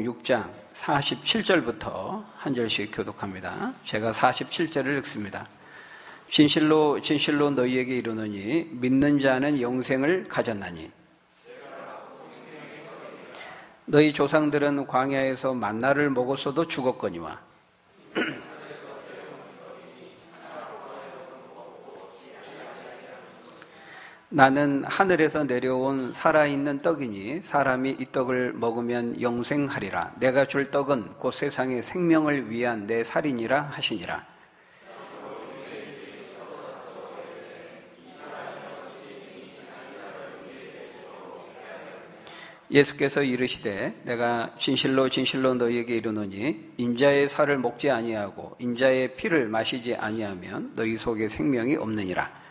6장 47절부터 한 절씩 교독합니다. 제가 47절을 읽습니다. 진실로 진실로 너희에게 이르노니 믿는 자는 영생을 가졌나니 너희 조상들은 광야에서 만나를 먹었어도 죽었거니와 나는 하늘에서 내려온 살아있는 떡이니 사람이 이 떡을 먹으면 영생하리라. 내가 줄 떡은 곧 세상의 생명을 위한 내 살이니라 하시니라. 예수께서 이르시되 내가 진실로 진실로 너희에게 이르노니 인자의 살을 먹지 아니하고 인자의 피를 마시지 아니하면 너희 속에 생명이 없느니라.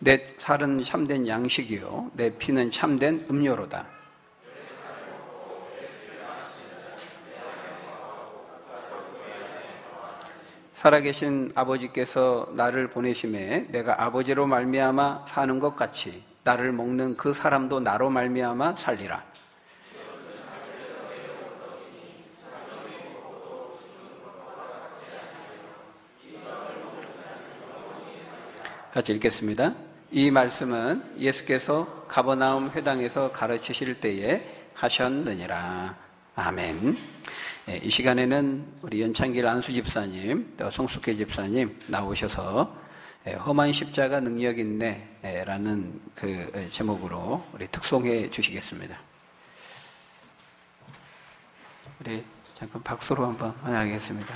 내 살은 참된 양식이요 내 피는 참된 음료로다. 살아계신 아버지께서 나를 보내심에 내가 아버지로 말미암아 사는 것 같이 나를 먹는 그 사람도 나로 말미암아 살리라. 같이 읽겠습니다. 이 말씀은 예수께서 가버나움 회당에서 가르치실 때에 하셨느니라. 아멘. 이 시간에는 우리 연창길 안수 집사님, 또 송숙회 집사님 나오셔서 험한 십자가 능력 있네라는 그 제목으로 우리 특송해 주시겠습니다. 우리 잠깐 박수로 한번 환영하겠습니다.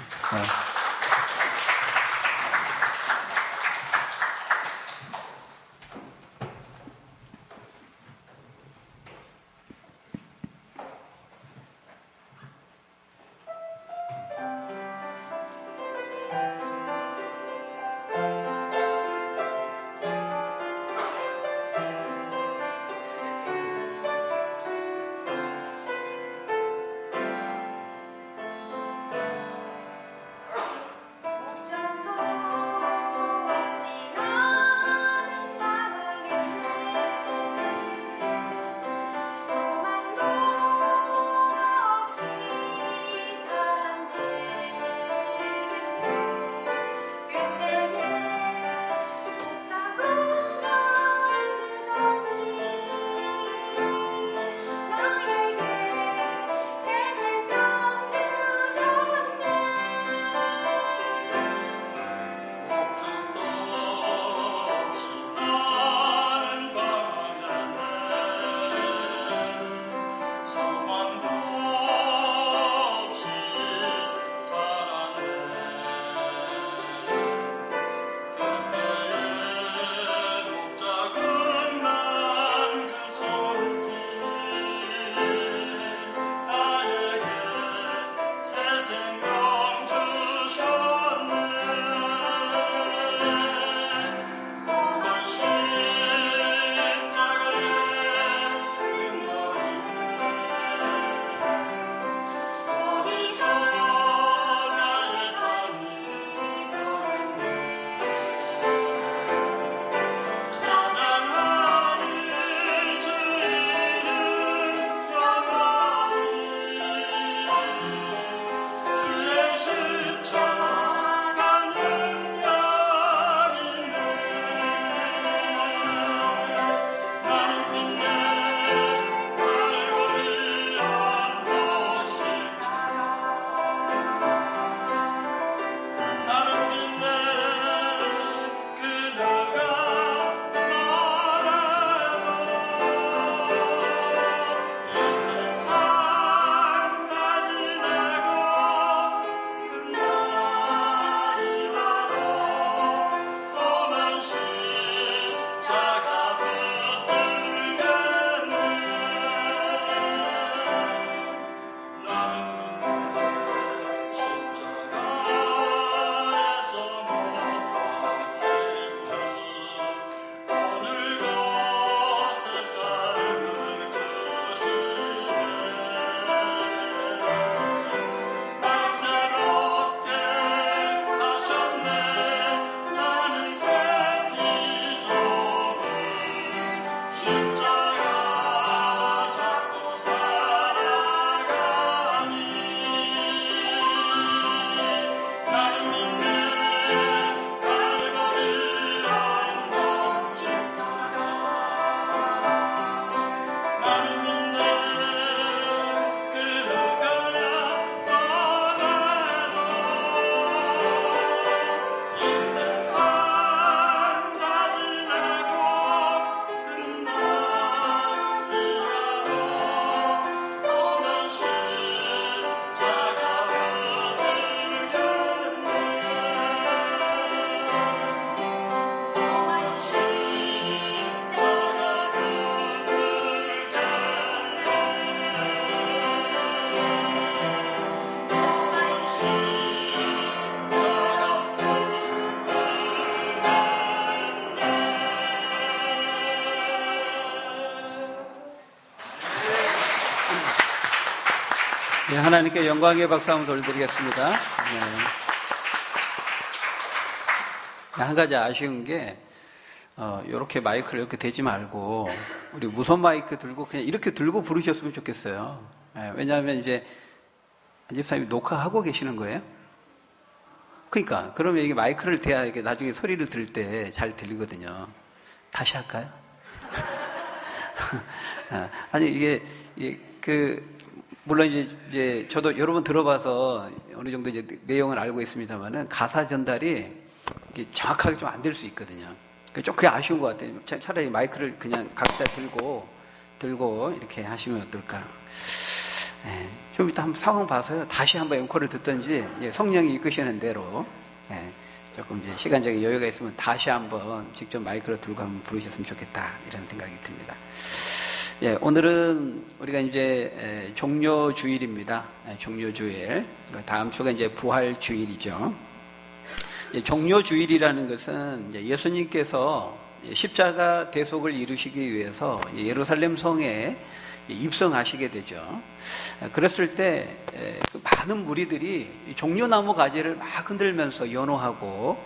네, 하나님께 영광의 박수 한번 돌려드리겠습니다. 네. 한 가지 아쉬운 게 이렇게 마이크를 이렇게 대지 말고 우리 무선 마이크 들고 그냥 이렇게 들고 부르셨으면 좋겠어요. 네, 왜냐하면 이제 안 집사님이 녹화하고 계시는 거예요. 그러니까 그러면 이게 마이크를 대야 이게 나중에 소리를 들을 때 잘 들리거든요. 다시 할까요? 아니 이게 물론 이제 저도 여러 번 들어봐서 어느 정도 이제 내용을 알고 있습니다만은 가사 전달이 정확하게 좀 안 될 수 있거든요. 좀 그게 아쉬운 것 같아요. 차라리 마이크를 그냥 각자 들고 이렇게 하시면 어떨까? 네, 좀 이따 한번 상황 봐서요. 다시 한번 앵콜을 듣든지 성령이 이끄시는 대로 조금 이제 시간적인 여유가 있으면 다시 한번 직접 마이크를 들고 한번 부르셨으면 좋겠다 이런 생각이 듭니다. 오늘은 우리가 이제 종료주일입니다. 종료주일. 다음 주가 이제 부활주일이죠. 종료주일이라는 것은 예수님께서 십자가 대속을 이루시기 위해서 예루살렘 성에 입성하시게 되죠. 그랬을 때 많은 무리들이 종려나무 가지를 막 흔들면서 연호하고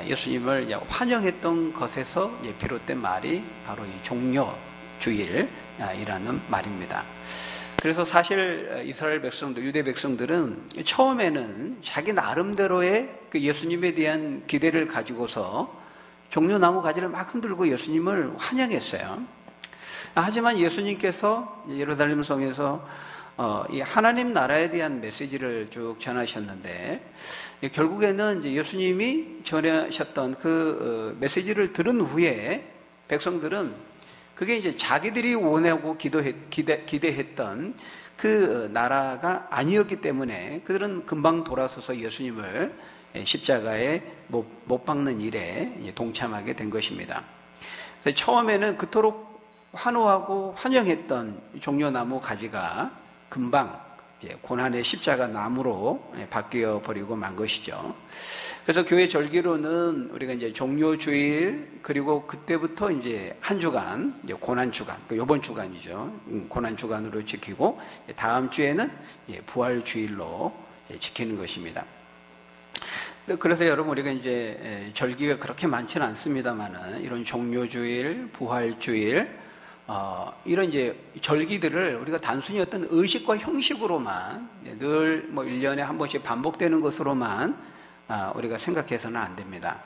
예수님을 환영했던 것에서 비롯된 말이 바로 이 종료주일이라는 말입니다. 그래서 사실 이스라엘 백성들, 유대 백성들은 처음에는 자기 나름대로의 그 예수님에 대한 기대를 가지고서 종려나무 가지를 막 흔들고 예수님을 환영했어요. 하지만 예수님께서 예루살렘 성에서 이 하나님 나라에 대한 메시지를 쭉 전하셨는데 결국에는 이제 예수님이 전하셨던 그 메시지를 들은 후에 백성들은 그게 이제 자기들이 원하고 기대했던 그 나라가 아니었기 때문에 그들은 금방 돌아서서 예수님을 십자가에 못 박는 일에 동참하게 된 것입니다. 그래서 처음에는 그토록 환호하고 환영했던 종려나무 가지가 금방 고난의 십자가 나무로 바뀌어 버리고 만 것이죠. 그래서 교회 절기로는 우리가 이제 종료주일 그리고 그때부터 이제 한 주간 고난 주간, 이번 주간이죠. 고난 주간으로 지키고 다음 주에는 부활주일로 지키는 것입니다. 그래서 여러분 우리가 이제 절기가 그렇게 많지는 않습니다만은 이런 종료주일, 부활주일 이런 이제 절기들을 우리가 단순히 어떤 의식과 형식으로만 늘 1년에 한 번씩 반복되는 것으로만 우리가 생각해서는 안 됩니다.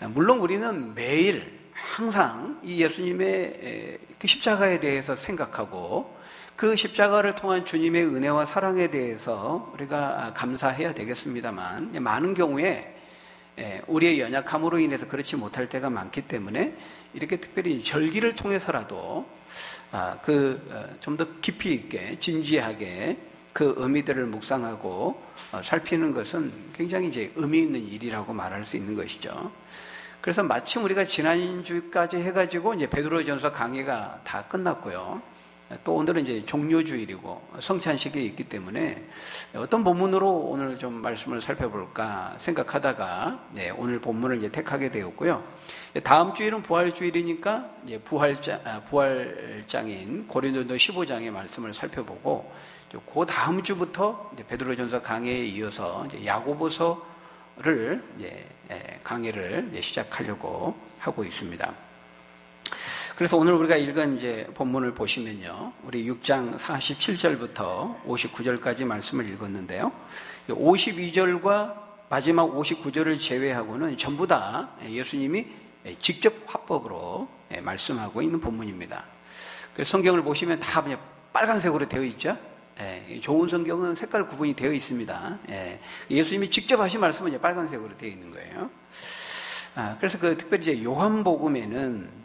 물론 우리는 매일 항상 이 예수님의 그 십자가에 대해서 생각하고 그 십자가를 통한 주님의 은혜와 사랑에 대해서 우리가 감사해야 되겠습니다만 많은 경우에 우리의 연약함으로 인해서 그렇지 못할 때가 많기 때문에 이렇게 특별히 절기를 통해서라도 좀 더 깊이 있게 진지하게 그 의미들을 묵상하고 살피는 것은 굉장히 이제 의미 있는 일이라고 말할 수 있는 것이죠. 그래서 마침 우리가 지난주까지 해가지고 이제 베드로전서 강의가 다 끝났고요. 또 오늘은 이제 종료주일이고 성찬식이 있기 때문에 어떤 본문으로 오늘 좀 말씀을 살펴볼까 생각하다가 오늘 본문을 이제 택하게 되었고요. 다음 주일은 부활주일이니까 이제 부활장인 고린도전서 15장의 말씀을 살펴보고 그 다음 주부터 이제 베드로전서 강의에 이어서 이제 야고보서를 강의를 시작하려고 하고 있습니다. 그래서 오늘 우리가 읽은 이제 본문을 보시면요. 우리 6장 47절부터 59절까지 말씀을 읽었는데요. 52절과 마지막 59절을 제외하고는 전부 다 예수님이 직접 화법으로 말씀하고 있는 본문입니다. 그래서 성경을 보시면 다 그냥 빨간색으로 되어 있죠. 좋은 성경은 색깔 구분이 되어 있습니다. 예수님이 직접 하신 말씀은 이제 빨간색으로 되어 있는 거예요. 그래서 특별히 이제 요한복음에는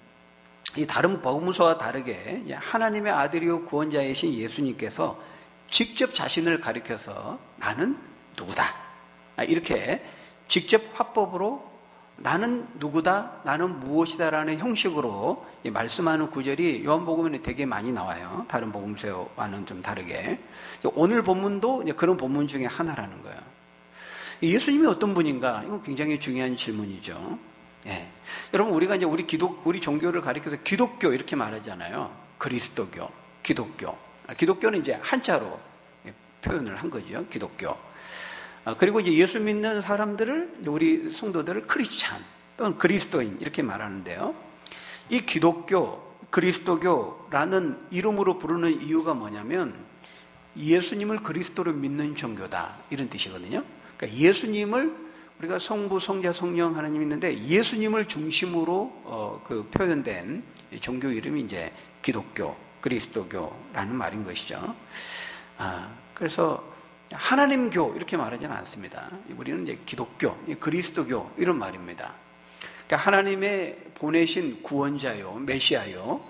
이 다른 복음서와 다르게 하나님의 아들이요 구원자이신 예수님께서 직접 자신을 가리켜서 나는 누구다 이렇게 직접 화법으로 나는 누구다, 나는 무엇이다라는 형식으로 말씀하는 구절이 요한복음에는 되게 많이 나와요. 다른 복음서와는 좀 다르게. 오늘 본문도 그런 본문 중에 하나라는 거예요. 예수님이 어떤 분인가? 이건 굉장히 중요한 질문이죠. 여러분 우리가 이제 우리 종교를 가리켜서 기독교 이렇게 말하잖아요. 그리스도교, 기독교. 기독교는 이제 한자로 표현을 한 거죠. 기독교. 그리고 이제 예수 믿는 사람들을, 우리 성도들을 크리스찬 또는 그리스도인 이렇게 말하는데요. 이 기독교, 그리스도교라는 이름으로 부르는 이유가 뭐냐면 예수님을 그리스도로 믿는 종교다 이런 뜻이거든요. 그러니까 예수님을 우리가 성부, 성자, 성령 하나님 있는데 예수님을 중심으로 표현된 종교 이름이 이제 기독교, 그리스도교라는 말인 것이죠. 그래서 하나님교 이렇게 말하지는 않습니다. 우리는 이제 기독교, 그리스도교 이런 말입니다. 그러니까 하나님의 보내신 구원자요, 메시아요,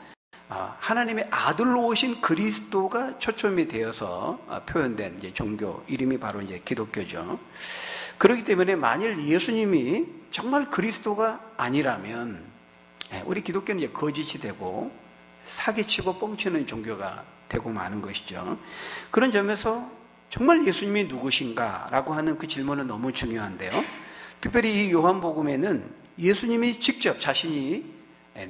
하나님의 아들로 오신 그리스도가 초점이 되어서 표현된 이제 종교 이름이 바로 이제 기독교죠. 그렇기 때문에 만일 예수님이 정말 그리스도가 아니라면 우리 기독교는 이제 거짓이 되고 사기치고 뻥치는 종교가 되고 마는 것이죠. 그런 점에서 정말 예수님이 누구신가라고 하는 그 질문은 너무 중요한데요. 특별히 이 요한복음에는 예수님이 직접 자신이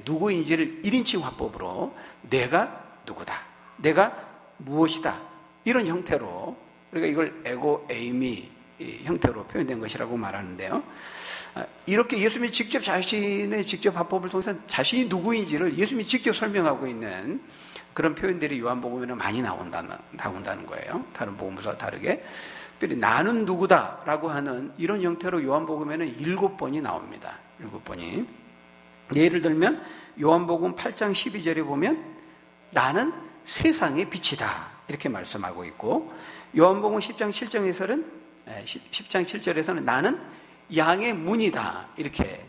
누구인지를 1인칭 화법으로 내가 누구다, 내가 무엇이다 이런 형태로, 그러니까 이걸 에고 에이미 형태로 표현된 것이라고 말하는데요. 이렇게 예수님이 직접 자신의 직접 화법을 통해서 자신이 누구인지를 예수님이 직접 설명하고 있는 그런 표현들이 요한복음에는 많이 나온다는 거예요. 다른 복음서와 다르게. 특별히 나는 누구다라고 하는 이런 형태로 요한복음에는 7번이 나옵니다. 7번이. 예를 들면 요한복음 8장 12절에 보면 나는 세상의 빛이다 이렇게 말씀하고 있고, 요한복음 10장 7절에서는 나는 양의 문이다 이렇게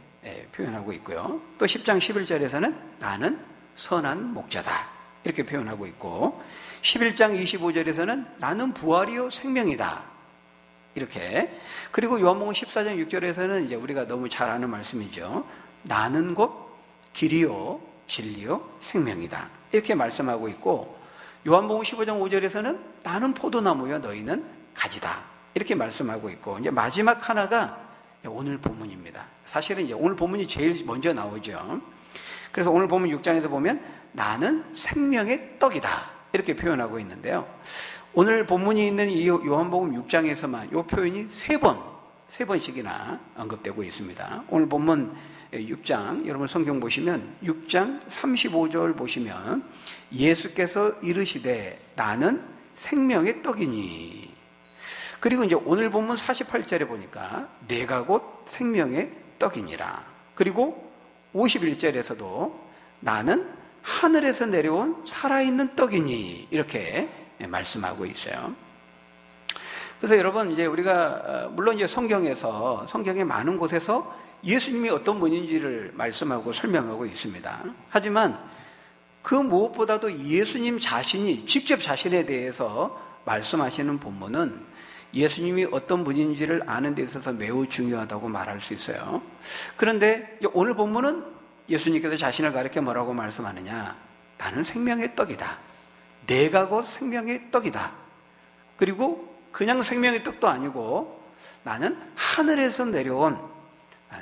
표현하고 있고요. 또 10장 11절에서는 나는 선한 목자다 이렇게 표현하고 있고, 11장 25절에서는 나는 부활이요 생명이다 이렇게. 그리고 요한복음 14장 6절에서는 이제 우리가 너무 잘 아는 말씀이죠. 나는 곧 길이요 진리요 생명이다 이렇게 말씀하고 있고, 요한복음 15장 5절에서는 나는 포도나무요 너희는 가지다 이렇게 말씀하고 있고, 이제 마지막 하나가 오늘 본문입니다. 사실은 이제 오늘 본문이 제일 먼저 나오죠. 그래서 오늘 본문 6장에서 보면 나는 생명의 떡이다 이렇게 표현하고 있는데요. 오늘 본문이 있는 이 요한복음 6장에서만 이 표현이 3번씩이나 언급되고 있습니다. 오늘 본문 6장, 여러분 성경 보시면 6장 35절 보시면 예수께서 이르시되 나는 생명의 떡이니, 그리고 이제 오늘 본문 48절에 보니까 내가 곧 생명의 떡이니라. 그리고 51절에서도 나는 하늘에서 내려온 살아있는 떡이니 이렇게 말씀하고 있어요. 그래서 여러분 이제 우리가 물론 이제 성경의 많은 곳에서 예수님이 어떤 분인지를 말씀하고 설명하고 있습니다. 하지만 그 무엇보다도 예수님 자신이 직접 자신에 대해서 말씀하시는 본문은 예수님이 어떤 분인지를 아는 데 있어서 매우 중요하다고 말할 수 있어요. 그런데 오늘 본문은 예수님께서 자신을 가리켜 뭐라고 말씀하느냐? 나는 생명의 떡이다. 내가 곧 생명의 떡이다. 그리고 그냥 생명의 떡도 아니고 나는 하늘에서 내려온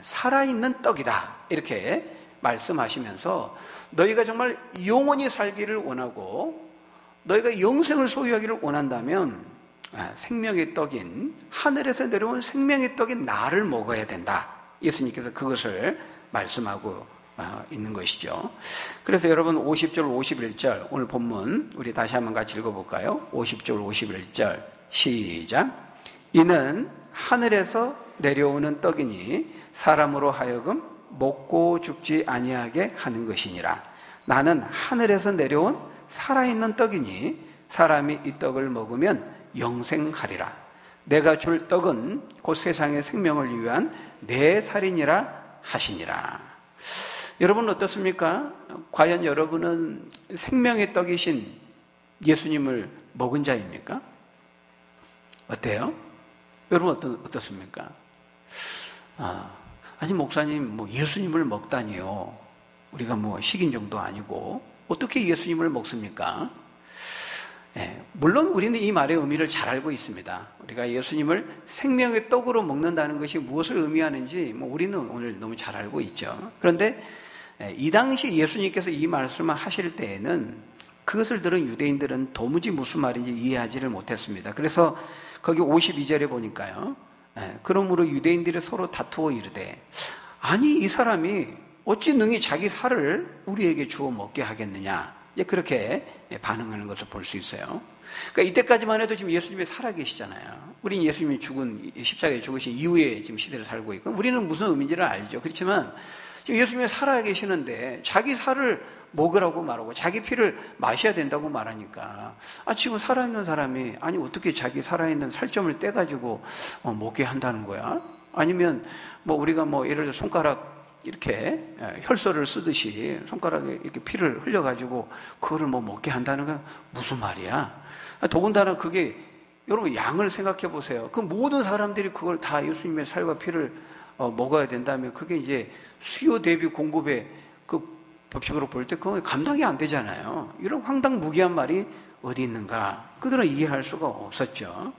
살아있는 떡이다 이렇게 말씀하시면서 너희가 정말 영원히 살기를 원하고 너희가 영생을 소유하기를 원한다면 생명의 떡인, 하늘에서 내려온 생명의 떡인 나를 먹어야 된다. 예수님께서 그것을 말씀하고 있는 것이죠. 그래서 여러분 50절 51절 오늘 본문 우리 다시 한번 같이 읽어볼까요? 50절 51절 시작. 이는 하늘에서 내려오는 떡이니 사람으로 하여금 먹고 죽지 아니하게 하는 것이니라. 나는 하늘에서 내려온 살아있는 떡이니 사람이 이 떡을 먹으면 영생하리라. 내가 줄 떡은 곧 세상의 생명을 위한 내 살이니라 하시니라. 여러분 어떻습니까? 과연 여러분은 생명의 떡이신 예수님을 먹은 자입니까? 어때요? 여러분 어떻습니까? 아니 목사님 예수님을 먹다니요. 우리가 식인종도 아니고 어떻게 예수님을 먹습니까? 물론 우리는 이 말의 의미를 잘 알고 있습니다. 우리가 예수님을 생명의 떡으로 먹는다는 것이 무엇을 의미하는지 우리는 오늘 너무 잘 알고 있죠. 그런데 이 당시 예수님께서 이 말씀을 하실 때에는 그것을 들은 유대인들은 도무지 무슨 말인지 이해하지를 못했습니다. 그래서 거기 52절에 보니까요. 그러므로 유대인들이 서로 다투어 이르되 아니 이 사람이 어찌 능히 자기 살을 우리에게 주어 먹게 하겠느냐. 그렇게 반응하는 것을 볼 수 있어요. 그러니까 이때까지만 해도 지금 예수님이 살아계시잖아요. 우리는 예수님이 십자가에 죽으신 이후에 지금 시대를 살고 있고, 우리는 무슨 의미인지를 알죠. 그렇지만 지금 예수님이 살아계시는데 자기 살을 먹으라고 말하고 자기 피를 마셔야 된다고 말하니까, 지금 살아있는 사람이 아니 어떻게 자기 살아있는 살점을 떼가지고 먹게 한다는 거야? 아니면 우리가 예를 들어 손가락 이렇게 혈서를 쓰듯이 손가락에 이렇게 피를 흘려가지고 그거를 먹게 한다는 건 무슨 말이야? 더군다나 그게, 여러분 양을 생각해 보세요. 그 모든 사람들이 그걸 다 예수님의 살과 피를 먹어야 된다면 그게 이제 수요 대비 공급의 그 법칙으로 볼 때 그건 감당이 안 되잖아요. 이런 황당무계한 말이 어디 있는가? 그들은 이해할 수가 없었죠.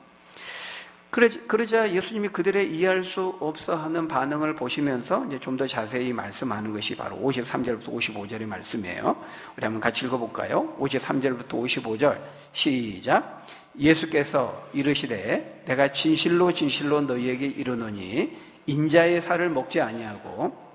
그러자 예수님이 그들의 이해할 수 없어 하는 반응을 보시면서 이제 좀 더 자세히 말씀하는 것이 바로 53절부터 55절의 말씀이에요. 우리 한번 같이 읽어볼까요? 53절부터 55절 시작. 예수께서 이르시되 내가 진실로 진실로 너희에게 이르노니 인자의 살을 먹지 아니하고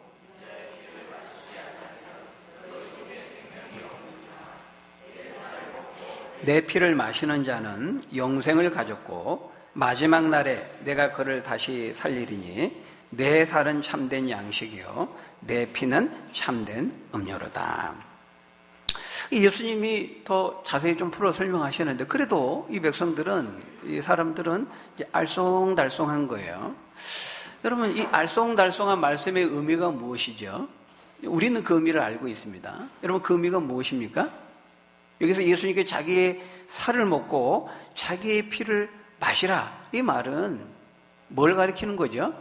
내 피를 마시는 자는 영생을 가졌고 마지막 날에 내가 그를 다시 살리리니 내 살은 참된 양식이요 내 피는 참된 음료로다. 예수님이 더 자세히 좀 풀어 설명하시는데, 그래도 이 백성들은, 이 사람들은 이제 알쏭달쏭한 거예요. 여러분, 이 알쏭달쏭한 말씀의 의미가 무엇이죠? 우리는 그 의미를 알고 있습니다. 여러분, 그 의미가 무엇입니까? 여기서 예수님께 자기의 살을 먹고 자기의 피를 마시라, 이 말은 뭘 가리키는 거죠?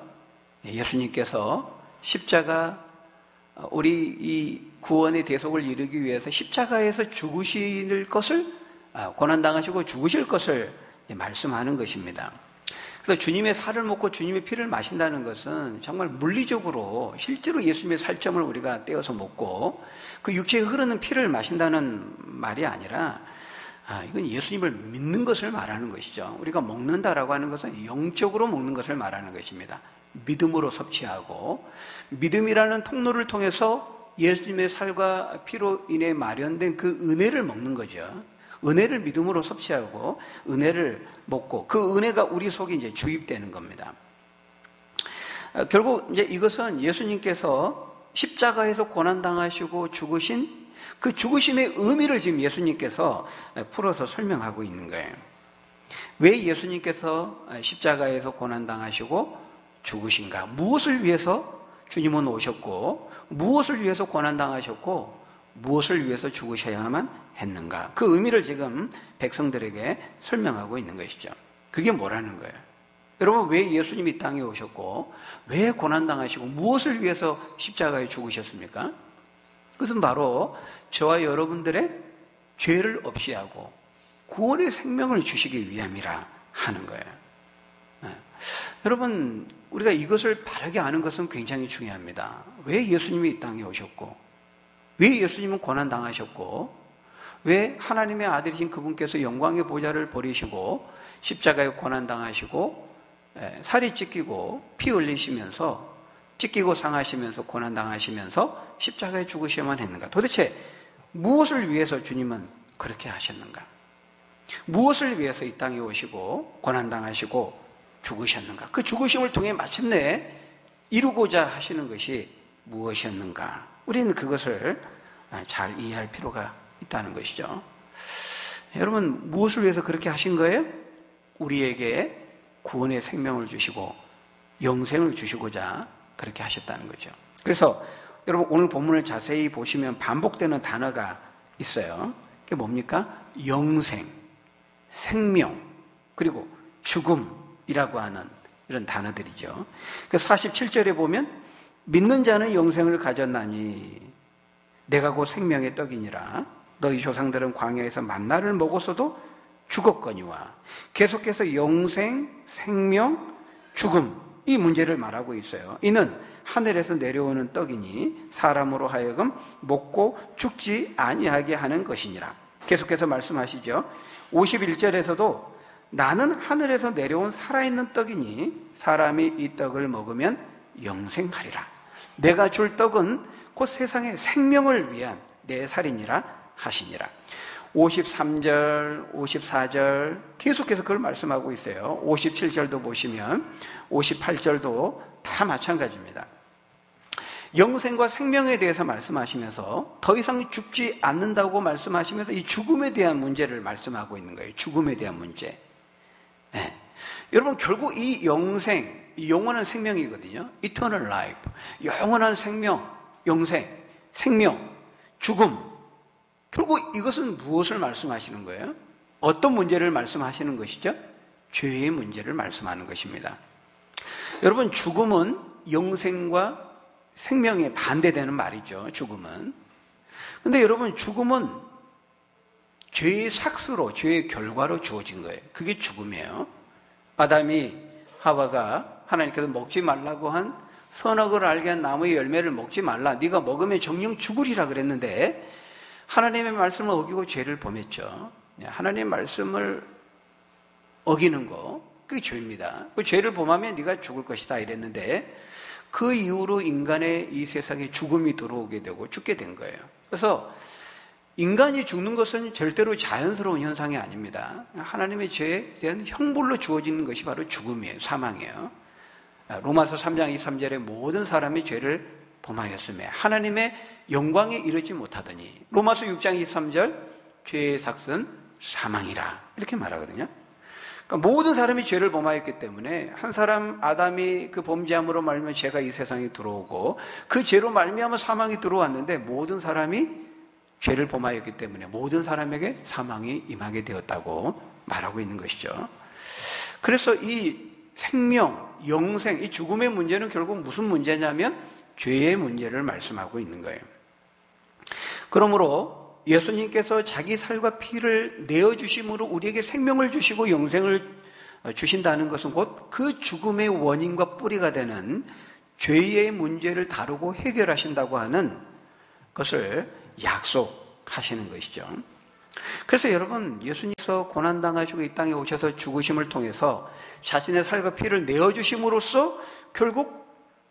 예수님께서 십자가, 우리 이 구원의 대속을 이루기 위해서 십자가에서 죽으실 것을, 고난당하시고 죽으실 것을 말씀하는 것입니다. 그래서 주님의 살을 먹고 주님의 피를 마신다는 것은 정말 물리적으로 실제로 예수님의 살점을 우리가 떼어서 먹고 그 육체에 흐르는 피를 마신다는 말이 아니라, 이건 예수님을 믿는 것을 말하는 것이죠. 우리가 먹는다라고 하는 것은 영적으로 먹는 것을 말하는 것입니다. 믿음으로 섭취하고, 믿음이라는 통로를 통해서 예수님의 살과 피로 인해 마련된 그 은혜를 먹는 거죠. 은혜를 믿음으로 섭취하고 은혜를 먹고 그 은혜가 우리 속에 이제 주입되는 겁니다. 결국 이제 이것은 예수님께서 십자가에서 고난당하시고 죽으신 그 죽으심의 의미를 지금 예수님께서 풀어서 설명하고 있는 거예요. 왜 예수님께서 십자가에서 고난당하시고 죽으신가? 무엇을 위해서 주님은 오셨고, 무엇을 위해서 고난당하셨고, 무엇을 위해서 죽으셔야만 했는가? 그 의미를 지금 백성들에게 설명하고 있는 것이죠. 그게 뭐라는 거예요? 여러분, 왜 예수님이 이 땅에 오셨고, 왜 고난당하시고, 무엇을 위해서 십자가에 죽으셨습니까? 그것은 바로 저와 여러분들의 죄를 없이 하고 구원의 생명을 주시기 위함이라 하는 거예요. 여러분, 우리가 이것을 바르게 아는 것은 굉장히 중요합니다. 왜 예수님이 이 땅에 오셨고, 왜 예수님은 고난당하셨고, 왜 하나님의 아들이신 그분께서 영광의 보좌를 버리시고 십자가에 고난당하시고 살이 찢기고 피 흘리시면서, 찢기고 상하시면서 고난당하시면서 십자가에 죽으셔야만 했는가? 도대체 무엇을 위해서 주님은 그렇게 하셨는가? 무엇을 위해서 이 땅에 오시고 고난당하시고 죽으셨는가? 그 죽으심을 통해 마침내 이루고자 하시는 것이 무엇이었는가? 우리는 그것을 잘 이해할 필요가 있다는 것이죠. 여러분, 무엇을 위해서 그렇게 하신 거예요? 우리에게 구원의 생명을 주시고 영생을 주시고자 그렇게 하셨다는 거죠. 그래서 여러분, 오늘 본문을 자세히 보시면 반복되는 단어가 있어요. 그게 뭡니까? 영생, 생명, 그리고 죽음이라고 하는 이런 단어들이죠. 그 47절에 보면 믿는 자는 영생을 가졌나니 내가 곧 생명의 떡이니라. 너희 조상들은 광야에서 만나를 먹었어도 죽었거니와. 계속해서 영생, 생명, 죽음, 이 문제를 말하고 있어요. 이는 하늘에서 내려오는 떡이니 사람으로 하여금 먹고 죽지 아니하게 하는 것이니라. 계속해서 말씀하시죠. 51절에서도 나는 하늘에서 내려온 살아있는 떡이니 사람이 이 떡을 먹으면 영생하리라. 내가 줄 떡은 곧 세상의 생명을 위한 내 살이니라 하시니라. 53절, 54절 계속해서 그걸 말씀하고 있어요. 57절도 보시면 58절도 다 마찬가지입니다. 영생과 생명에 대해서 말씀하시면서 더 이상 죽지 않는다고 말씀하시면서 이 죽음에 대한 문제를 말씀하고 있는 거예요. 죽음에 대한 문제. 네. 여러분 결국 이 영생, 이 영원한 생명이거든요. Eternal life, 영원한 생명, 영생, 생명, 죽음. 결국 이것은 무엇을 말씀하시는 거예요? 어떤 문제를 말씀하시는 것이죠? 죄의 문제를 말씀하는 것입니다. 여러분 죽음은 영생과 생명에 반대되는 말이죠. 죽음은. 근데 여러분 죽음은 죄의 삭스로, 죄의 결과로 주어진 거예요. 그게 죽음이에요. 아담이 하와가 하나님께서 먹지 말라고 한 선악을 알게 한 나무의 열매를 먹지 말라. 네가 먹으면 정령 죽으리라 그랬는데 하나님의 말씀을 어기고 죄를 범했죠. 하나님의 말씀을 어기는 거, 그게 죄입니다. 그 죄를 범하면 네가 죽을 것이다 이랬는데 그 이후로 인간의 이 세상에 죽음이 들어오게 되고 죽게 된 거예요. 그래서 인간이 죽는 것은 절대로 자연스러운 현상이 아닙니다. 하나님의 죄에 대한 형벌로 주어지는 것이 바로 죽음이에요. 사망이에요. 로마서 3장 23절에 모든 사람이 죄를 범하였으며 하나님의 영광에 이르지 못하더니 로마서 6장 23절 죄의 삭은 사망이라 이렇게 말하거든요. 그러니까 모든 사람이 죄를 범하였기 때문에 한 사람 아담이 그 범죄함으로 말미암아 죄가 이 세상에 들어오고 그 죄로 말미암아 사망이 들어왔는데 모든 사람이 죄를 범하였기 때문에 모든 사람에게 사망이 임하게 되었다고 말하고 있는 것이죠. 그래서 이 생명, 영생, 이 죽음의 문제는 결국 무슨 문제냐면 죄의 문제를 말씀하고 있는 거예요. 그러므로 예수님께서 자기 살과 피를 내어주심으로 우리에게 생명을 주시고 영생을 주신다는 것은 곧 그 죽음의 원인과 뿌리가 되는 죄의 문제를 다루고 해결하신다고 하는 것을 약속하시는 것이죠. 그래서 여러분 예수님께서 고난당하시고 이 땅에 오셔서 죽으심을 통해서 자신의 살과 피를 내어주심으로써 결국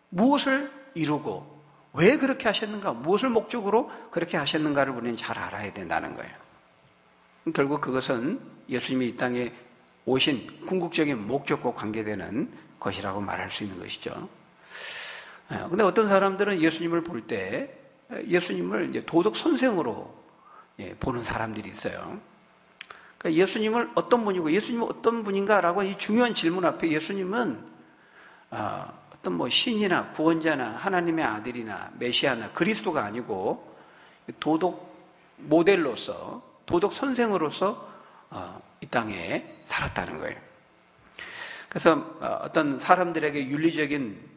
무엇을 이루고 왜 그렇게 하셨는가, 무엇을 목적으로 그렇게 하셨는가를 우리는 잘 알아야 된다는 거예요. 결국 그것은 예수님이 이 땅에 오신 궁극적인 목적과 관계되는 것이라고 말할 수 있는 것이죠. 그런데 어떤 사람들은 예수님을 볼 때 예수님을 이제 도덕 선생으로 보는 사람들이 있어요. 그러니까 예수님을 어떤 분이고 예수님은 어떤 분인가라고 이 중요한 질문 앞에 예수님은 어떤 뭐 신이나 구원자나 하나님의 아들이나 메시아나 그리스도가 아니고 도덕 모델로서 도덕 선생으로서 이 땅에 살았다는 거예요. 그래서 어떤 사람들에게 윤리적인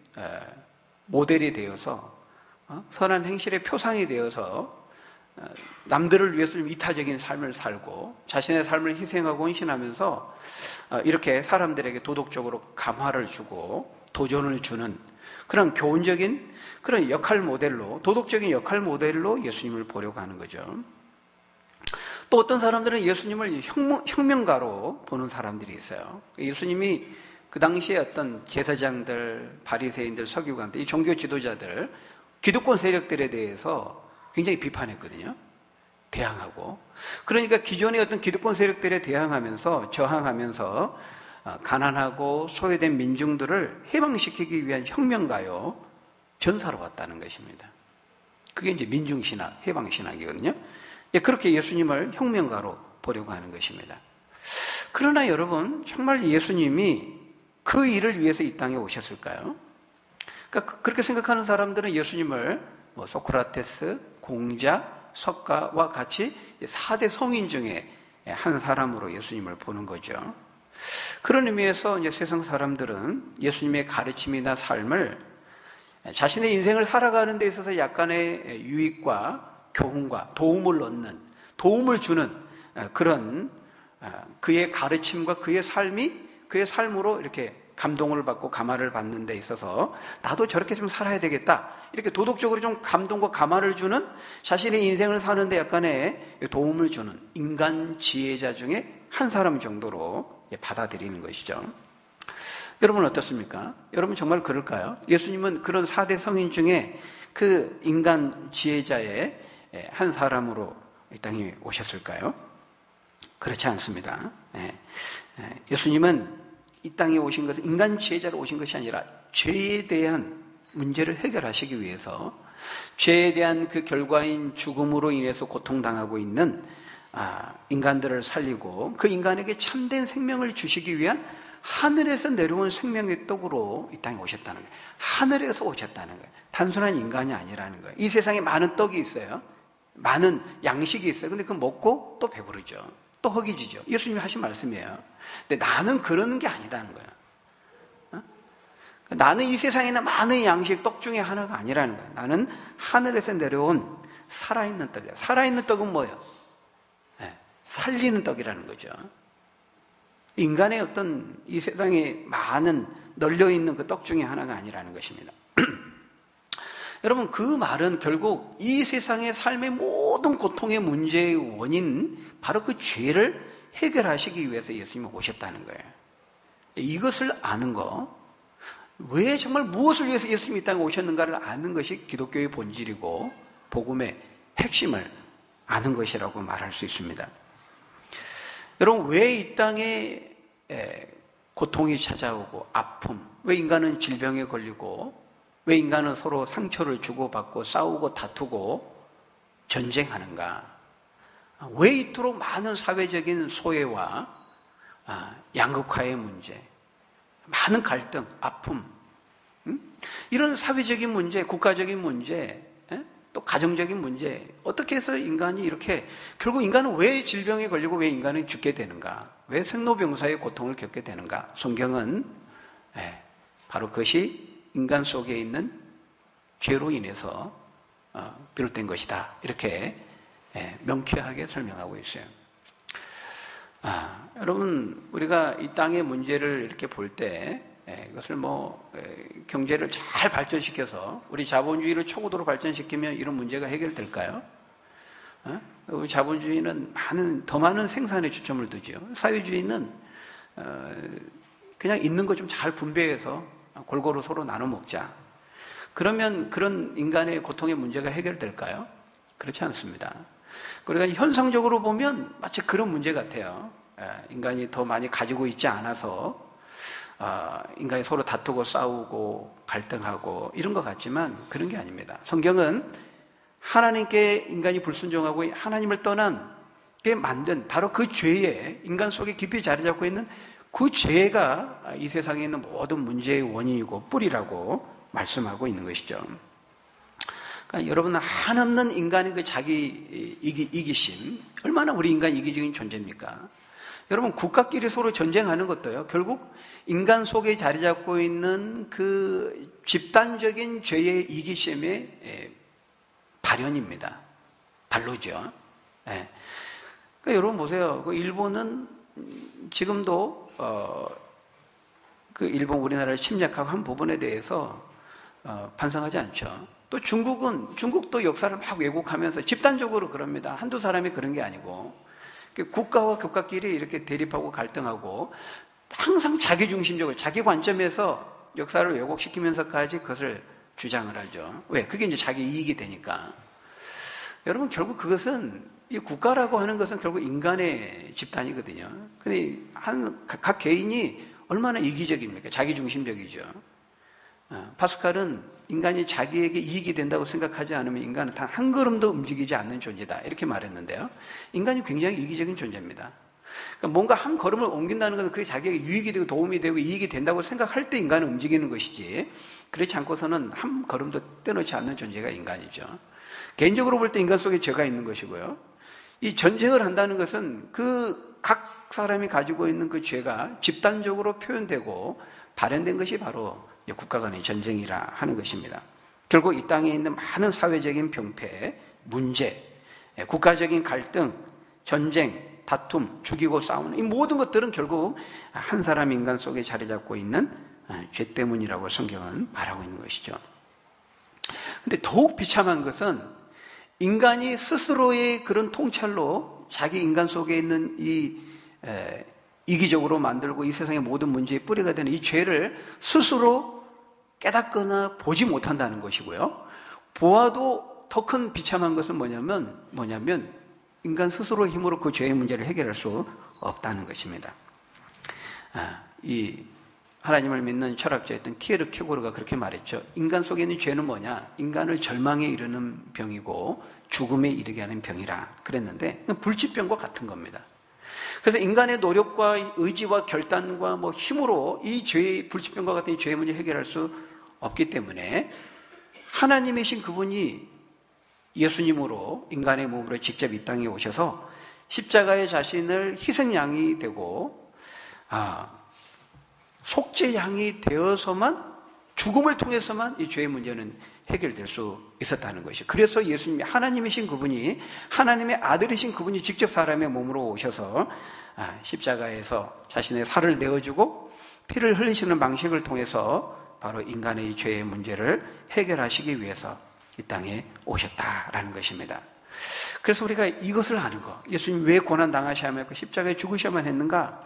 모델이 되어서 선한 행실의 표상이 되어서 남들을 위해서 좀 이타적인 삶을 살고 자신의 삶을 희생하고 헌신하면서 이렇게 사람들에게 도덕적으로 감화를 주고 도전을 주는 그런 교훈적인 그런 역할 모델로, 도덕적인 역할 모델로 예수님을 보려고 하는 거죠. 또 어떤 사람들은 예수님을 혁명가로 보는 사람들이 있어요. 예수님이 그 당시에 어떤 제사장들, 바리새인들, 서기관들, 이 종교 지도자들, 기득권 세력들에 대해서 굉장히 비판했거든요. 대항하고. 그러니까 기존의 어떤 기득권 세력들에 대항하면서 저항하면서 가난하고 소외된 민중들을 해방시키기 위한 혁명가요, 전사로 왔다는 것입니다. 그게 이제 민중신학, 해방신학이거든요. 그렇게 예수님을 혁명가로 보려고 하는 것입니다. 그러나 여러분, 정말 예수님이 그 일을 위해서 이 땅에 오셨을까요? 그러니까 그렇게 생각하는 사람들은 예수님을 소크라테스, 공자, 석가와 같이 4대 성인 중에 한 사람으로 예수님을 보는 거죠. 그런 의미에서 이제 세상 사람들은 예수님의 가르침이나 삶을 자신의 인생을 살아가는 데 있어서 약간의 유익과 교훈과 도움을 얻는, 도움을 주는 그런 그의 가르침과 그의 삶이 그의 삶으로 이렇게 감동을 받고 감화를 받는 데 있어서 나도 저렇게 좀 살아야 되겠다, 이렇게 도덕적으로 좀 감동과 감화를 주는, 자신의 인생을 사는데 약간의 도움을 주는 인간 지혜자 중에 한 사람 정도로 받아들이는 것이죠. 여러분 어떻습니까? 여러분 정말 그럴까요? 예수님은 그런 4대 성인 중에 그 인간 지혜자의 한 사람으로 이 땅에 오셨을까요? 그렇지 않습니다. 예수님은 이 땅에 오신 것은 인간 지혜자로 오신 것이 아니라 죄에 대한 문제를 해결하시기 위해서, 죄에 대한 그 결과인 죽음으로 인해서 고통당하고 있는 인간들을 살리고 그 인간에게 참된 생명을 주시기 위한 하늘에서 내려온 생명의 떡으로 이 땅에 오셨다는 거예요. 하늘에서 오셨다는 거예요. 단순한 인간이 아니라는 거예요. 이 세상에 많은 떡이 있어요. 많은 양식이 있어요. 근데 그거 먹고 또 배부르죠. 또 허기지죠. 예수님이 하신 말씀이에요. 근데 나는 그러는 게 아니다는 거예요. 나는 이 세상에 있는 많은 양식, 떡 중에 하나가 아니라는 거예요. 나는 하늘에서 내려온 살아있는 떡이에요. 살아있는 떡은 뭐예요? 살리는 떡이라는 거죠. 인간의 어떤 이 세상에 많은 널려있는 그 떡 중에 하나가 아니라는 것입니다. 여러분, 그 말은 결국 이 세상의 삶의 모든 고통의 문제의 원인, 바로 그 죄를 해결하시기 위해서 예수님이 오셨다는 거예요. 이것을 아는 거, 왜 정말 무엇을 위해서 예수님이 이 땅에 오셨는가를 아는 것이 기독교의 본질이고 복음의 핵심을 아는 것이라고 말할 수 있습니다. 여러분, 왜 이 땅에 고통이 찾아오고 아픔, 왜 인간은 질병에 걸리고, 왜 인간은 서로 상처를 주고받고 싸우고 다투고 전쟁하는가? 왜 이토록 많은 사회적인 소외와 양극화의 문제, 많은 갈등, 아픔, 이런 사회적인 문제, 국가적인 문제, 또 가정적인 문제, 어떻게 해서 인간이 이렇게, 결국 인간은 왜 질병에 걸리고 왜 인간은 죽게 되는가? 왜 생로병사의 고통을 겪게 되는가? 성경은 바로 그것이 인간 속에 있는 죄로 인해서 비롯된 것이다, 이렇게 명쾌하게 설명하고 있어요. 여러분, 우리가 이 땅의 문제를 이렇게 볼 때 이것을 경제를 잘 발전시켜서 우리 자본주의를 초고도로 발전시키면 이런 문제가 해결될까요? 우리 자본주의는 더 많은 생산에 초점을 두죠. 사회주의는 그냥 있는 거 좀 잘 분배해서 골고루 서로 나눠 먹자. 그러면 그런 인간의 고통의 문제가 해결될까요? 그렇지 않습니다. 그러니까 현상적으로 보면 마치 그런 문제 같아요. 인간이 더 많이 가지고 있지 않아서 인간이 서로 다투고 싸우고 갈등하고 이런 것 같지만 그런 게 아닙니다. 성경은 하나님께 인간이 불순종하고 하나님을 떠난 게 만든 바로 그 죄에, 인간 속에 깊이 자리 잡고 있는 그 죄가 이 세상에 있는 모든 문제의 원인이고 뿌리라고 말씀하고 있는 것이죠. 그러니까 여러분, 한없는 인간의 그 자기 이기심, 얼마나 우리 인간 이기적인 존재입니까? 여러분, 국가끼리 서로 전쟁하는 것도요, 결국 인간 속에 자리 잡고 있는 그 집단적인 죄의 이기심의 발현입니다. 발로죠. 그러니까 여러분 보세요. 그 일본은 지금도 그 일본 우리나라를 침략하고 한 부분에 대해서 반성하지 않죠. 또 중국도 역사를 막 왜곡하면서 집단적으로 그럽니다. 한두 사람이 그런 게 아니고 국가와 국가끼리 이렇게 대립하고 갈등하고 항상 자기중심적으로 자기 관점에서 역사를 왜곡시키면서까지 그것을 주장을 하죠. 왜? 그게 이제 자기 이익이 되니까. 여러분, 결국 그것은, 이 국가라고 하는 것은 결국 인간의 집단이거든요. 근데 각 개인이 얼마나 이기적입니까? 자기중심적이죠. 파스칼은 인간이 자기에게 이익이 된다고 생각하지 않으면 인간은 단 한 걸음도 움직이지 않는 존재다, 이렇게 말했는데요. 인간이 굉장히 이기적인 존재입니다. 그러니까 뭔가 한 걸음을 옮긴다는 것은 그게 자기에게 유익이 되고 도움이 되고 이익이 된다고 생각할 때 인간은 움직이는 것이지, 그렇지 않고서는 한 걸음도 떼놓지 않는 존재가 인간이죠. 개인적으로 볼 때 인간 속에 죄가 있는 것이고요. 이 전쟁을 한다는 것은 그 각 사람이 가지고 있는 그 죄가 집단적으로 표현되고 발현된 것이 바로 국가 간의 전쟁이라 하는 것입니다. 결국 이 땅에 있는 많은 사회적인 병폐, 문제, 국가적인 갈등, 전쟁, 다툼, 죽이고 싸우는 이 모든 것들은 결국 한 사람 인간 속에 자리 잡고 있는 죄 때문이라고 성경은 말하고 있는 것이죠. 근데 더욱 비참한 것은 인간이 스스로의 그런 통찰로 자기 인간 속에 있는 이 이기적으로 만들고 이 세상의 모든 문제의 뿌리가 되는 이 죄를 스스로 깨닫거나 보지 못한다는 것이고요. 보아도 더 큰 비참한 것은 뭐냐면 인간 스스로의 힘으로 그 죄의 문제를 해결할 수 없다는 것입니다. 이 하나님을 믿는 철학자였던 키에르케고르가 그렇게 말했죠. 인간 속에 있는 죄는 뭐냐? 인간을 절망에 이르는 병이고 죽음에 이르게 하는 병이라 그랬는데 불치병과 같은 겁니다. 그래서 인간의 노력과 의지와 결단과 힘으로 이 죄의 불치병과 같은 이 죄의 문제 해결할 수 없기 때문에 하나님이신 그분이 예수님으로 인간의 몸으로 직접 이 땅에 오셔서 십자가의 자신을 희생양이 되고 속죄양이 되어서만 죽음을 통해서만 이 죄의 문제는 해결될 수 있었다는 것이죠. 그래서 예수님이 하나님이신 그분이 하나님의 아들이신 그분이 직접 사람의 몸으로 오셔서 십자가에서 자신의 살을 내어주고 피를 흘리시는 방식을 통해서 바로 인간의 이 죄의 문제를 해결하시기 위해서 이 땅에 오셨다라는 것입니다. 그래서 우리가 이것을 아는 거, 예수님 왜 고난당하셔야만 했고 십자가에 죽으셔야만 했는가,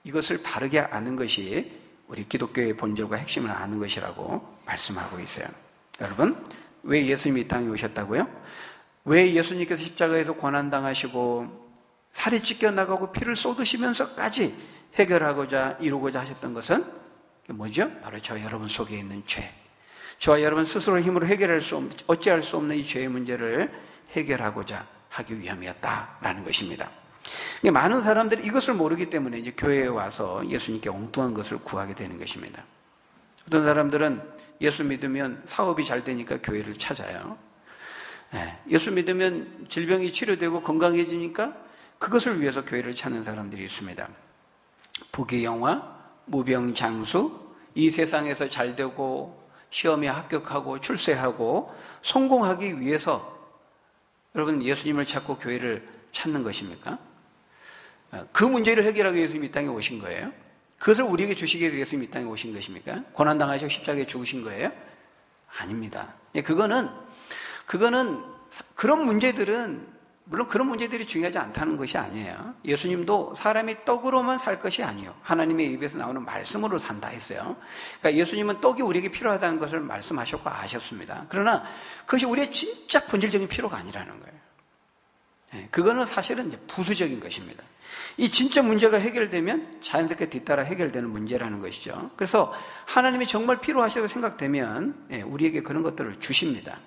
이것을 바르게 아는 것이 우리 기독교의 본질과 핵심을 아는 것이라고 말씀하고 있어요. 여러분, 왜 예수님이 이 땅에 오셨다고요? 왜 예수님께서 십자가에서 고난당하시고 살이 찢겨나가고 피를 쏟으시면서까지 해결하고자 이루고자 하셨던 것은 뭐죠? 바로 저와 여러분 속에 있는 죄, 저와 여러분 스스로 힘으로 어찌할 수 없는 이 죄의 문제를 해결하고자 하기 위함이었다라는 것입니다. 많은 사람들이 이것을 모르기 때문에 이제 교회에 와서 예수님께 엉뚱한 것을 구하게 되는 것입니다. 어떤 사람들은 예수 믿으면 사업이 잘 되니까 교회를 찾아요. 예수 믿으면 질병이 치료되고 건강해지니까 그것을 위해서 교회를 찾는 사람들이 있습니다. 부귀영화, 무병장수, 이 세상에서 잘 되고 시험에 합격하고 출세하고 성공하기 위해서 여러분 예수님을 찾고 교회를 찾는 것입니까? 그 문제를 해결하기 위해서 이 땅에 오신 거예요? 그것을 우리에게 주시기 위해서 예수님이 이 땅에 오신 것입니까? 고난당하시고 십자가에 죽으신 거예요? 아닙니다. 그거는 그런 문제들은 물론 그런 문제들이 중요하지 않다는 것이 아니에요. 예수님도 사람이 떡으로만 살 것이 아니에요. 하나님의 입에서 나오는 말씀으로 산다 했어요. 그러니까 예수님은 떡이 우리에게 필요하다는 것을 말씀하셨고 아셨습니다. 그러나 그것이 우리의 진짜 본질적인 필요가 아니라는 거예요. 그거는 사실은 이제 부수적인 것입니다. 이 진짜 문제가 해결되면 자연스럽게 뒤따라 해결되는 문제라는 것이죠. 그래서 하나님이 정말 필요하시다고 생각되면 우리에게 그런 것들을 주십니다.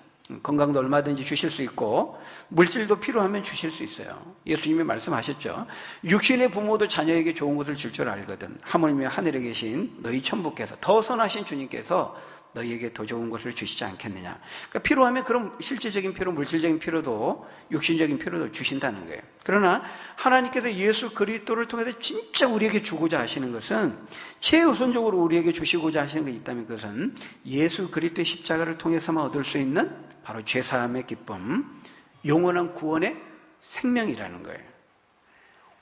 건강도 얼마든지 주실 수 있고 물질도 필요하면 주실 수 있어요. 예수님이 말씀하셨죠. 육신의 부모도 자녀에게 좋은 것을 줄 줄 알거든 하물며 하늘에 계신 너희 천부께서 더 선하신 주님께서 너희에게 더 좋은 것을 주시지 않겠느냐. 그러니까 필요하면 그런 실질적인 필요, 물질적인 필요도 육신적인 필요도 주신다는 거예요. 그러나 하나님께서 예수 그리스도를 통해서 진짜 우리에게 주고자 하시는 것은 최우선적으로 우리에게 주시고자 하시는 것이 있다면 그것은 예수 그리스도의 십자가를 통해서만 얻을 수 있는 바로 죄사함의 기쁨, 영원한 구원의 생명이라는 거예요.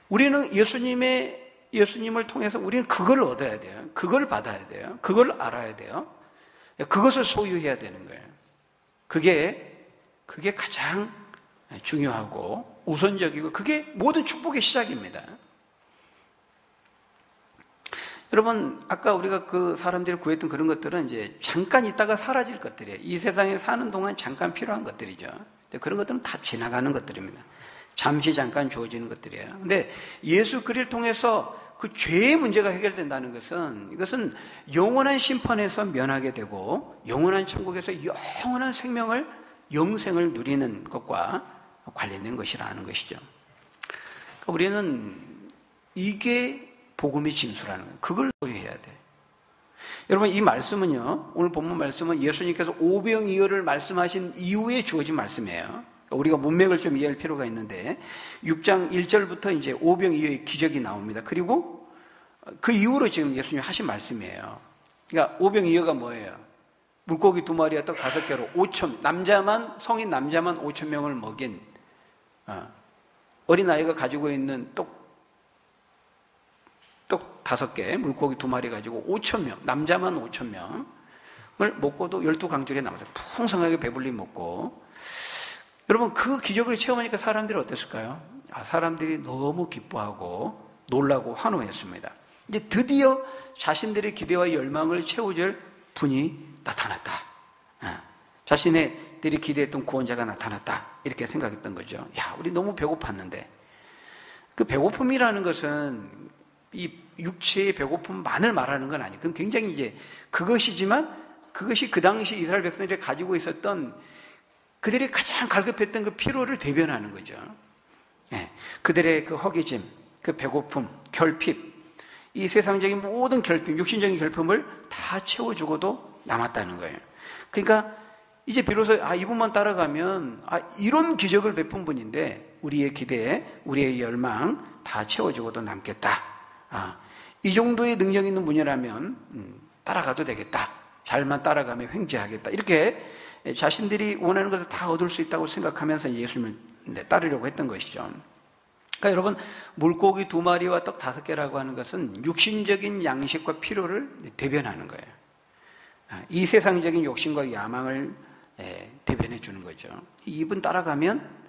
우리는 예수님을 통해서 우리는 그걸 얻어야 돼요. 그걸 받아야 돼요. 그걸 알아야 돼요. 그것을 소유해야 되는 거예요. 그게 가장 중요하고 우선적이고 그게 모든 축복의 시작입니다. 여러분, 아까 우리가 그 사람들이 구했던 그런 것들은 이제 잠깐 있다가 사라질 것들이에요. 이 세상에 사는 동안 잠깐 필요한 것들이죠. 그런 것들은 다 지나가는 것들입니다. 잠시 잠깐 주어지는 것들이에요. 근데 예수 그리스도를 통해서 그 죄의 문제가 해결된다는 것은 이것은 영원한 심판에서 면하게 되고 영원한 천국에서 영원한 영생을 누리는 것과 관련된 것이라는 것이죠. 그러니까 우리는 이게 복음의 진수라는 거예요. 그걸 소유해야 돼. 여러분, 이 말씀은요, 오늘 본문 말씀은 예수님께서 오병이어를 말씀하신 이후에 주어진 말씀이에요. 그러니까 우리가 문맥을 좀 이해할 필요가 있는데 6장 1절부터 이제 오병이어의 기적이 나옵니다. 그리고 그 이후로 지금 예수님이 하신 말씀이에요. 그러니까 오병이어가 뭐예요? 물고기 2마리와 떡 5개로 성인 남자만 5,000명을 먹인 어린아이가 가지고 있는 떡 5개, 물고기 2마리 가지고 5,000명, 남자만 5,000명을 먹고도 12강줄에 남았어요. 풍성하게 배불리 먹고. 여러분, 그 기적을 체험하니까 사람들이 어땠을까요? 사람들이 너무 기뻐하고 놀라고 환호했습니다. 이제 드디어 자신들의 기대와 열망을 채워줄 분이 나타났다. 자신들이 기대했던 구원자가 나타났다. 이렇게 생각했던 거죠. 우리 너무 배고팠는데. 그 배고픔이라는 것은 이 육체의 배고픔만을 말하는 건 아니에요. 그럼 굉장히 이제 그것이지만 그것이 그 당시 이스라엘 백성들이 가지고 있었던 그들이 가장 갈급했던 그 피로를 대변하는 거죠. 그들의 그 허기짐, 그 배고픔, 결핍, 이 세상적인 모든 결핍, 육신적인 결핍을 다 채워주고도 남았다는 거예요. 그러니까 이제 비로소 이분만 따라가면 이런 기적을 베푼 분인데 우리의 기대, 우리의 열망 다 채워주고도 남겠다. 이 정도의 능력 있는 분이라면 따라가도 되겠다. 잘만 따라가면 횡재하겠다. 이렇게 자신들이 원하는 것을 다 얻을 수 있다고 생각하면서 예수님을 따르려고 했던 것이죠. 그러니까 여러분, 물고기 2마리와 떡 5개라고 하는 것은 육신적인 양식과 필요를 대변하는 거예요. 이 세상적인 욕심과 야망을 대변해 주는 거죠. 이분 따라가면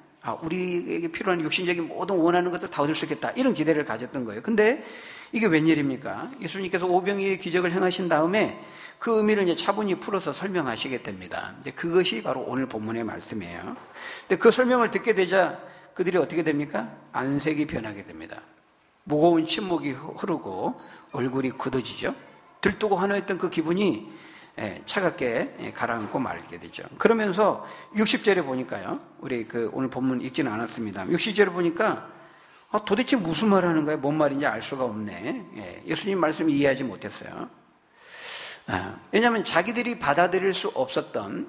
우리에게 필요한 육신적인 모든 원하는 것들 다 얻을 수 있겠다. 이런 기대를 가졌던 거예요. 근데 이게 웬일입니까? 예수님께서 오병이의 기적을 행하신 다음에 그 의미를 이제 차분히 풀어서 설명하시게 됩니다. 이제 그것이 바로 오늘 본문의 말씀이에요. 근데 그 설명을 듣게 되자 그들이 어떻게 됩니까? 안색이 변하게 됩니다. 무거운 침묵이 흐르고 얼굴이 굳어지죠. 들뜨고 환호했던 그 기분이 차갑게 가라앉고 말게 되죠. 그러면서 60절에 보니까요, 우리 오늘 본문 읽지는 않았습니다. 60절에 보니까 도대체 무슨 말 하는 거야? 뭔 말인지 알 수가 없네. 예수님 말씀 이해하지 못했어요. 왜냐하면 자기들이 받아들일 수 없었던,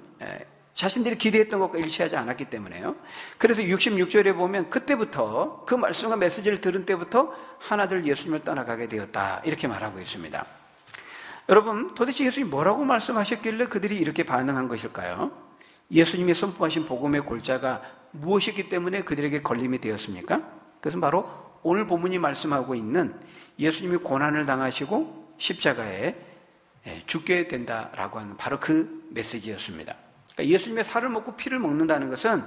자신들이 기대했던 것과 일치하지 않았기 때문에요. 그래서 66절에 보면 그때부터, 그 말씀과 메시지를 들은 때부터 하나둘 예수님을 떠나가게 되었다. 이렇게 말하고 있습니다. 여러분, 도대체 예수님이 뭐라고 말씀하셨길래 그들이 이렇게 반응한 것일까요? 예수님이 선포하신 복음의 골자가 무엇이기 때문에 그들에게 걸림이 되었습니까? 그것은 바로 오늘 본문이 말씀하고 있는 예수님이 고난을 당하시고 십자가에 죽게 된다라고 하는 바로 그 메시지였습니다. 그러니까 예수님의 살을 먹고 피를 먹는다는 것은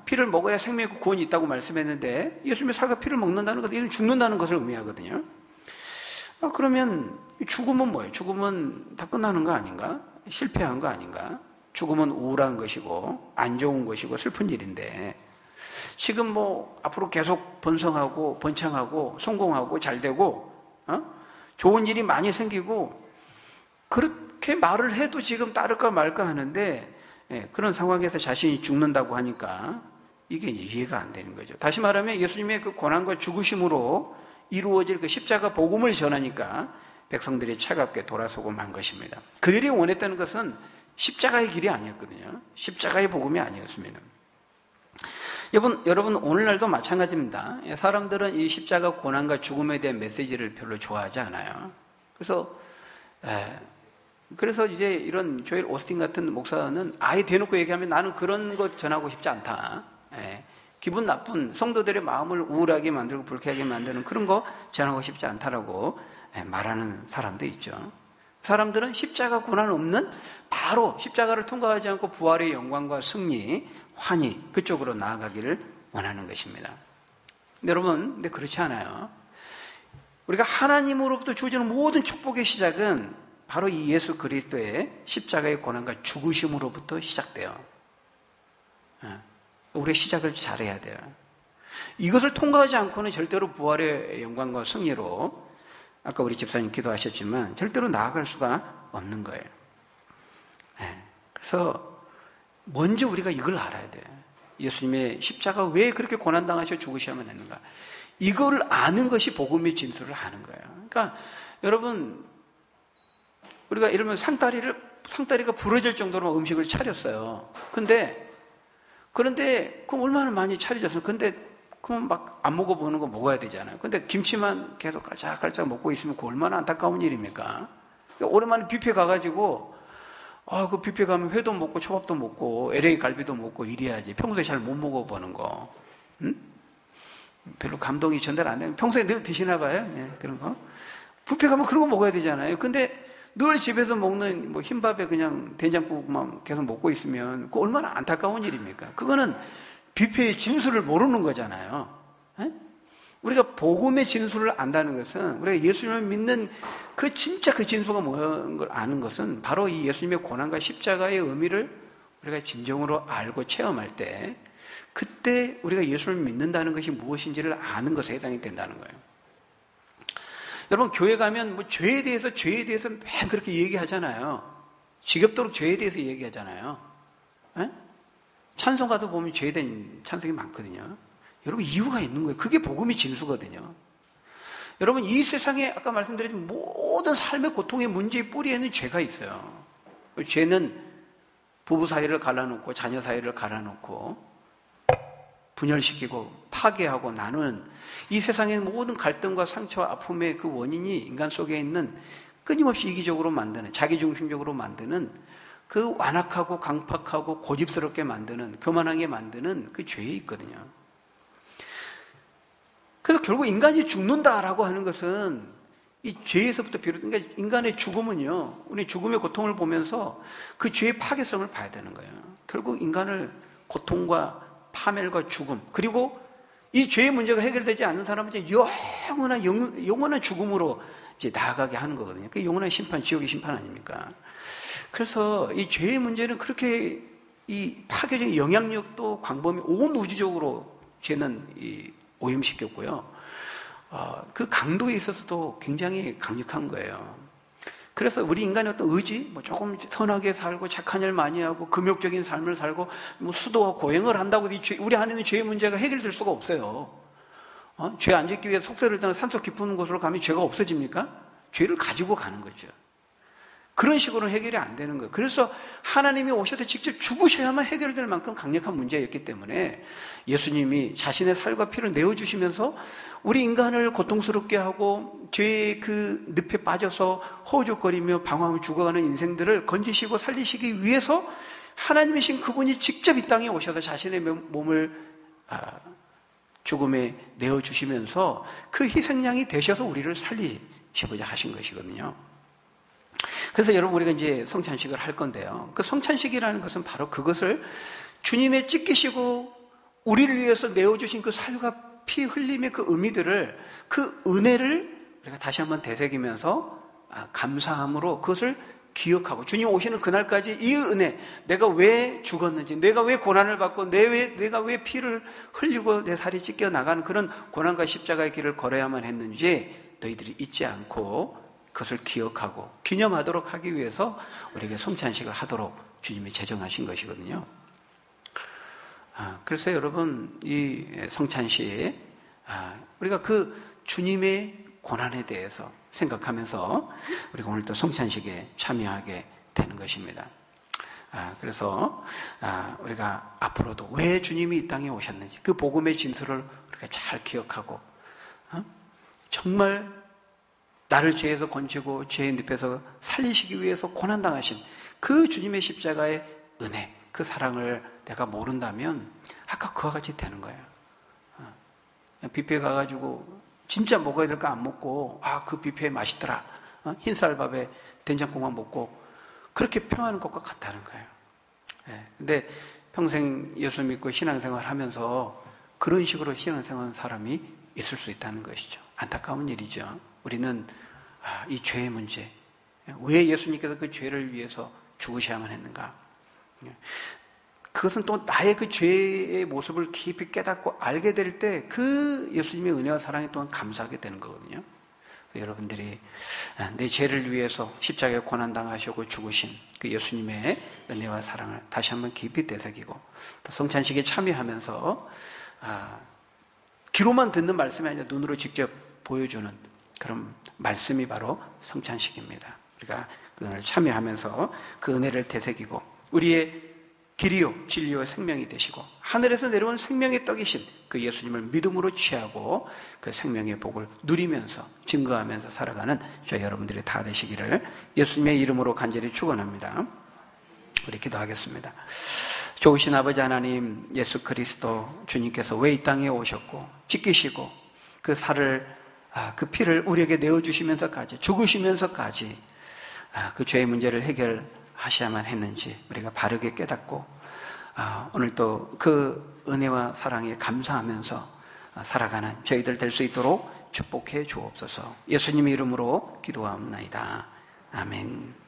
피를 먹어야 생명의 구원이 있다고 말씀했는데 예수님의 살과 피를 먹는다는 것은 죽는다는 것을 의미하거든요. 그러면 죽음은 뭐예요? 죽음은 다 끝나는 거 아닌가? 실패한 거 아닌가? 죽음은 우울한 것이고 안 좋은 것이고 슬픈 일인데 지금 앞으로 계속 번성하고 번창하고 성공하고 잘되고 좋은 일이 많이 생기고 그렇게 말을 해도 지금 따를까 말까 하는데 그런 상황에서 자신이 죽는다고 하니까 이게 이해가 안 되는 거죠. 다시 말하면 예수님의 그 고난과 죽으심으로 이루어질 그 십자가 복음을 전하니까 백성들이 차갑게 돌아서고 만 것입니다. 그들이 원했다는 것은 십자가의 길이 아니었거든요. 십자가의 복음이 아니었습니다. 여러분 오늘날도 마찬가지입니다. 사람들은 이 십자가 고난과 죽음에 대한 메시지를 별로 좋아하지 않아요. 그래서 이제 이런 조엘 오스틴 같은 목사는 아예 대놓고 얘기하면 나는 그런 것 전하고 싶지 않다. 기분 나쁜 성도들의 마음을 우울하게 만들고 불쾌하게 만드는 그런 거 전하고 싶지 않다라고 말하는 사람도 있죠. 사람들은 십자가 고난 없는 바로 십자가를 통과하지 않고 부활의 영광과 승리, 환희 그쪽으로 나아가기를 원하는 것입니다. 근데 그렇지 않아요. 우리가 하나님으로부터 주어지는 모든 축복의 시작은 바로 이 예수 그리스도의 십자가의 고난과 죽으심으로부터 시작돼요. 우리의 시작을 잘해야 돼요. 이것을 통과하지 않고는 절대로 부활의 영광과 승리로 아까 우리 집사님 기도하셨지만 절대로 나아갈 수가 없는 거예요. 그래서 먼저 우리가 이걸 알아야 돼요. 예수님의 십자가 왜 그렇게 고난당하셔 죽으셔야만 했는가. 이걸 아는 것이 복음의 진술을 하는 거예요. 그러니까 여러분 우리가 이러면 상다리가 부러질 정도로 음식을 차렸어요. 그런데 그럼 얼마나 많이 차려졌어요. 그럼 막 안 먹어보는 거 먹어야 되잖아요. 근데 김치만 계속 깔짝깔짝 먹고 있으면 그 얼마나 안타까운 일입니까? 그러니까 오랜만에 뷔페 가가지고 그 뷔페 가면 회도 먹고 초밥도 먹고 LA 갈비도 먹고 이래야지. 평소에 잘 못 먹어보는 거. 응? 별로 감동이 전달 안 되면 평소에 늘 드시나 봐요. 네, 그런 거. 뷔페 가면 그런 거 먹어야 되잖아요. 근데 늘 집에서 먹는 뭐 흰밥에 그냥 된장국만 계속 먹고 있으면 그 얼마나 안타까운 일입니까? 그거는 뷔페의 진수를 모르는 거잖아요. 네? 우리가 복음의 진수를 안다는 것은 우리가 예수님을 믿는 그 진짜 그 진수가 뭐라는 걸 아는 것은 바로 이 예수님의 고난과 십자가의 의미를 우리가 진정으로 알고 체험할 때 그때 우리가 예수를 믿는다는 것이 무엇인지를 아는 것에 해당이 된다는 거예요. 여러분 교회 가면 뭐 죄에 대해서 맨 그렇게 얘기하잖아요. 지겹도록 죄에 대해서 얘기하잖아요. 에? 찬송가도 보면 죄에 대한 찬송이 많거든요. 여러분 이유가 있는 거예요. 그게 복음의 진수거든요. 여러분 이 세상에 아까 말씀드린 모든 삶의 고통의 문제의 뿌리에는 죄가 있어요. 죄는 부부 사이를 갈라놓고 자녀 사이를 갈라놓고 분열시키고 파괴하고 나누는 이 세상의 모든 갈등과 상처와 아픔의 그 원인이 인간 속에 있는 끊임없이 이기적으로 만드는 자기중심적으로 만드는 그 완악하고 강팍하고 고집스럽게 만드는 교만하게 만드는 그 죄에 있거든요. 그래서 결국 인간이 죽는다라고 하는 것은 이 죄에서부터 비롯, 그러니까 인간의 죽음은요, 우리 죽음의 고통을 보면서 그 죄의 파괴성을 봐야 되는 거예요. 결국 인간을 고통과 파멸과 죽음, 그리고 이 죄의 문제가 해결되지 않는 사람은 이제 영원한 죽음으로 이제 나아가게 하는 거거든요. 그게 영원한 심판, 지옥의 심판 아닙니까? 그래서 이 죄의 문제는 그렇게 이 파괴적인 영향력도 광범위 온 우주적으로 죄는 오염시켰고요. 그 강도에 있어서도 굉장히 강력한 거예요. 그래서 우리 인간의 어떤 의지, 뭐 조금 선하게 살고 착한 일 많이 하고 금욕적인 삶을 살고 뭐 수도와 고행을 한다고 우리 안에 있는 죄의 문제가 해결될 수가 없어요. 죄 안 짓기 위해 속세를 떠나 산속 깊은 곳으로 가면 죄가 없어집니까? 죄를 가지고 가는 거죠. 그런 식으로는 해결이 안 되는 거예요. 그래서 하나님이 오셔서 직접 죽으셔야만 해결될 만큼 강력한 문제였기 때문에 예수님이 자신의 살과 피를 내어주시면서 우리 인간을 고통스럽게 하고 죄의 그 늪에 빠져서 허우적거리며 방황하며 죽어가는 인생들을 건지시고 살리시기 위해서 하나님이신 그분이 직접 이 땅에 오셔서 자신의 몸을 죽음에 내어주시면서 그 희생양이 되셔서 우리를 살리시고자 하신 것이거든요. 그래서 여러분 우리가 이제 성찬식을 할 건데요. 그 성찬식이라는 것은 바로 그것을 주님의 찢기시고 우리를 위해서 내어주신 그 살과 피 흘림의 그 의미들을, 그 은혜를 우리가 다시 한번 되새기면서 감사함으로 그것을 기억하고 주님 오시는 그날까지 이 은혜, 내가 왜 죽었는지, 내가 왜 고난을 받고 내가 왜 피를 흘리고 내 살이 찢겨 나가는 그런 고난과 십자가의 길을 걸어야만 했는지 너희들이 잊지 않고 그것을 기억하고 기념하도록 하기 위해서 우리에게 성찬식을 하도록 주님이 제정하신 것이거든요. 그래서 여러분 이 성찬식, 우리가 그 주님의 고난에 대해서 생각하면서 우리가 오늘 또 성찬식에 참여하게 되는 것입니다. 그래서 우리가 앞으로도 왜 주님이 이 땅에 오셨는지 그 복음의 진수를 우리가 잘 기억하고 정말 나를 죄에서 건지고 죄의 늪에서 살리시기 위해서 고난당하신 그 주님의 십자가의 은혜, 그 사랑을 내가 모른다면 아까 그와 같이 되는 거예요. 뷔페에 가가지고 진짜 먹어야 될 거 안 먹고 그 뷔페 맛있더라, 흰쌀밥에 된장국만 먹고 그렇게 평하는 것과 같다는 거예요. 근데 평생 예수 믿고 신앙생활 하면서 그런 식으로 신앙생활하는 사람이 있을 수 있다는 것이죠. 안타까운 일이죠. 우리는 이 죄의 문제, 왜 예수님께서 그 죄를 위해서 죽으셔야만 했는가, 그것은 또 나의 그 죄의 모습을 깊이 깨닫고 알게 될 때 그 예수님의 은혜와 사랑에 또한 감사하게 되는 거거든요. 여러분들이 내 죄를 위해서 십자가에 고난당하시고 죽으신 그 예수님의 은혜와 사랑을 다시 한번 깊이 되새기고 또 성찬식에 참여하면서 귀로만 듣는 말씀이 아니라 눈으로 직접 보여주는 그런 말씀이 바로 성찬식입니다. 우리가 그걸 참여하면서 그 은혜를 되새기고 우리의 길이요 진리요 생명이 되시고 하늘에서 내려온 생명의 떡이신 그 예수님을 믿음으로 취하고 그 생명의 복을 누리면서 증거하면서 살아가는 저희 여러분들이 다 되시기를 예수님의 이름으로 간절히 축원합니다. 우리 기도하겠습니다. 좋으신 아버지 하나님, 예수 그리스도 주님께서 왜 이 땅에 오셨고 찢기시고 그 살을, 그 피를 우리에게 내어주시면서까지, 죽으시면서까지 그 죄의 문제를 해결하셔야만 했는지 우리가 바르게 깨닫고 오늘 또 그 은혜와 사랑에 감사하면서 살아가는 저희들 될 수 있도록 축복해 주옵소서. 예수님의 이름으로 기도하옵나이다. 아멘.